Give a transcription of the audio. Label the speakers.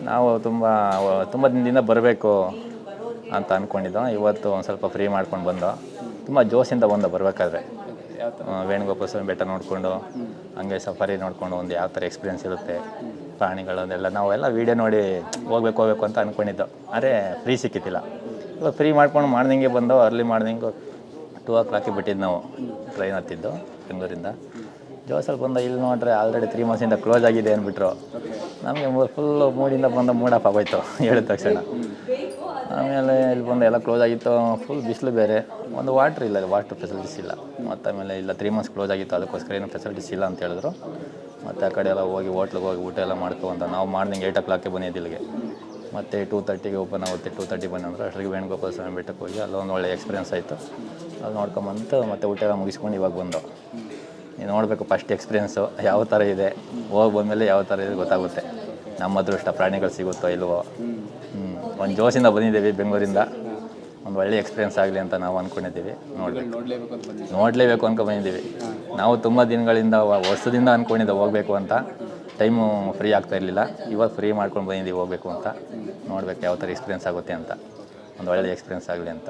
Speaker 1: ನಾವು ತುಂಬ ದಿನದಿಂದ ಬರಬೇಕು ಅಂತ ಅಂದ್ಕೊಂಡಿದ್ದೋ. ಇವತ್ತು ಒಂದು ಸ್ವಲ್ಪ ಫ್ರೀ ಮಾಡ್ಕೊಂಡು ಬಂದೋ. ತುಂಬ ಜೋಶಿಂದ ಬಂದೋ ಬರಬೇಕಾದ್ರೆ. ವೇಣುಗೋಪಾಲ ಸ್ವಾಮಿ ಬೆಟ್ಟ ನೋಡಿಕೊಂಡು ಹಂಗೆ ಸಫಾರಿ ನೋಡಿಕೊಂಡು ಒಂದು ಯಾವ ಥರ ಎಕ್ಸ್ಪೀರಿಯೆನ್ಸ್ ಇರುತ್ತೆ ಪ್ರಾಣಿಗಳನ್ನೆಲ್ಲ ನಾವೆಲ್ಲ ವೀಡಿಯೋ ನೋಡಿ ಹೋಗ್ಬೇಕು ಅಂತ ಅಂದ್ಕೊಂಡಿದ್ದೋ. ಆದರೆ ಫ್ರೀ ಸಿಕ್ಕಿದ್ದಿಲ್ಲ. ಇವಾಗ ಫ್ರೀ ಮಾಡ್ಕೊಂಡು ಮಾರ್ನಿಂಗೆ ಬಂದೋ. ಅರ್ಲಿ ಮಾರ್ನಿಂಗು 2 o'clock ಬಿಟ್ಟಿದ್ದು ನಾವು ಟ್ರೈನ್ ಹತ್ತಿದ್ದು ಬೆಂಗಳೂರಿಂದ. ಜೋಸಲ್ಲಿ ಬಂದ ಇಲ್ಲಿ ನೋಡ್ರೆ ಆಲ್ರೆಡಿ 3 months ಕ್ಲೋಸ್ ಆಗಿದೆ ಅಂದ್ಬಿಟ್ರು. ನಮಗೆ ಫುಲ್ಲು ಮೂಡಿಂದ ಬಂದ ಮೂಡ್ ಆಫ್ ಆಗೋಯ್ತು ಹೇಳಿದ ತಕ್ಷಣ. ಆಮೇಲೆ ಇಲ್ಲಿ ಬಂದು ಎಲ್ಲ ಕ್ಲೋಸ್ ಆಗಿತ್ತು. ಫುಲ್ ಬಿಸಿಲು ಬೇರೆ, ಒಂದು ವಾಟ್ರ್ ಇಲ್ಲ, ವಾಟ್ರ್ ಫೆಸಿಲಿಟೀಸ್ ಇಲ್ಲ. ಮತ್ತು ಆಮೇಲೆ ಇಲ್ಲ 3 months ಕ್ಲೋಸ್ ಆಗಿತ್ತು, ಅದಕ್ಕೋಸ್ಕರ ಏನು ಫೆಸಿಲಿಟೀಸ್ ಇಲ್ಲ ಅಂತ ಹೇಳಿದ್ರು. ಮತ್ತು ಆ ಕಡೆ ಎಲ್ಲ ಹೋಗಿ ಹೋಟ್ಲಿಗೆ ಹೋಗಿ ಊಟ ಎಲ್ಲ ಮಾಡ್ಕೊಂತ ನಾವು ಮಾರ್ನಿಂಗ್ 8 o'clock ಬಂದಿದ್ದು ಇಲ್ಲಿಗೆ. ಮತ್ತು 2:30 ಓಪನ್ ಆಗುತ್ತೆ. 2:30 ಬಂದಂದ್ರೆ ಅಷ್ಟರಿಗೆ ವೇಣುಗೋಪಾಲ ಸ್ವಾಮಿ ಬೆಟ್ಟಕ್ಕೆ ಹೋಗಿ ಅಲ್ಲೊಂದು ಒಳ್ಳೆ ಎಕ್ಸ್ಪೀರಿಯೆನ್ಸ್ ಆಯಿತು. ಅಲ್ಲಿ ನೋಡ್ಕೊಂಬಂತು ಮತ್ತೆ ಊಟ ಎಲ್ಲ ಮುಗಿಸ್ಕೊಂಡು ಇವಾಗ ಬಂದು ನೀವು ನೋಡಬೇಕು ಫಸ್ಟ್ ಎಕ್ಸ್ಪೀರಿಯೆನ್ಸು ಯಾವ ಥರ ಇದೆ. ಹೋಗಿ ಬಂದಮೇಲೆ ಯಾವ ಥರ ಇದೆ ಗೊತ್ತಾಗುತ್ತೆ. ನಮ್ಮ ಅದೃಷ್ಟ ಪ್ರಾಣಿಗಳು ಸಿಗುತ್ತೋ ಇಲ್ವೋ. ಒಂದು ಜೋಶಿಂದ ಬಂದಿದ್ದೀವಿ ಬೆಂಗಳೂರಿಂದ. ಒಂದು ಒಳ್ಳೆ ಎಕ್ಸ್ಪೀರಿಯೆನ್ಸ್ ಆಗಲಿ ಅಂತ ನಾವು ಅಂದ್ಕೊಂಡಿದ್ದೀವಿ. ನೋಡಲೇಬೇಕು ಅಂದ್ಕೊಂಡು ಬಂದಿದ್ದೀವಿ. ನಾವು ತುಂಬ ದಿನಗಳಿಂದ ವರ್ಷದಿಂದ ಅಂದ್ಕೊಂಡಿದ್ದೆ ಹೋಗಬೇಕು ಅಂತ. ಟೈಮು ಫ್ರೀ ಆಗ್ತಾ ಇರಲಿಲ್ಲ. ಇವಾಗ ಫ್ರೀ ಮಾಡ್ಕೊಂಡು ಬಂದಿದ್ದೀವಿ ಹೋಗಬೇಕು ಅಂತ. ನೋಡಬೇಕು ಯಾವ ಥರ ಎಕ್ಸ್ಪೀರಿಯೆನ್ಸ್ ಆಗುತ್ತೆ ಅಂತ. ಒಂದು ಒಳ್ಳೆ ಎಕ್ಸ್ಪೀರಿಯೆನ್ಸ್ ಆಗಲಿ ಅಂತ.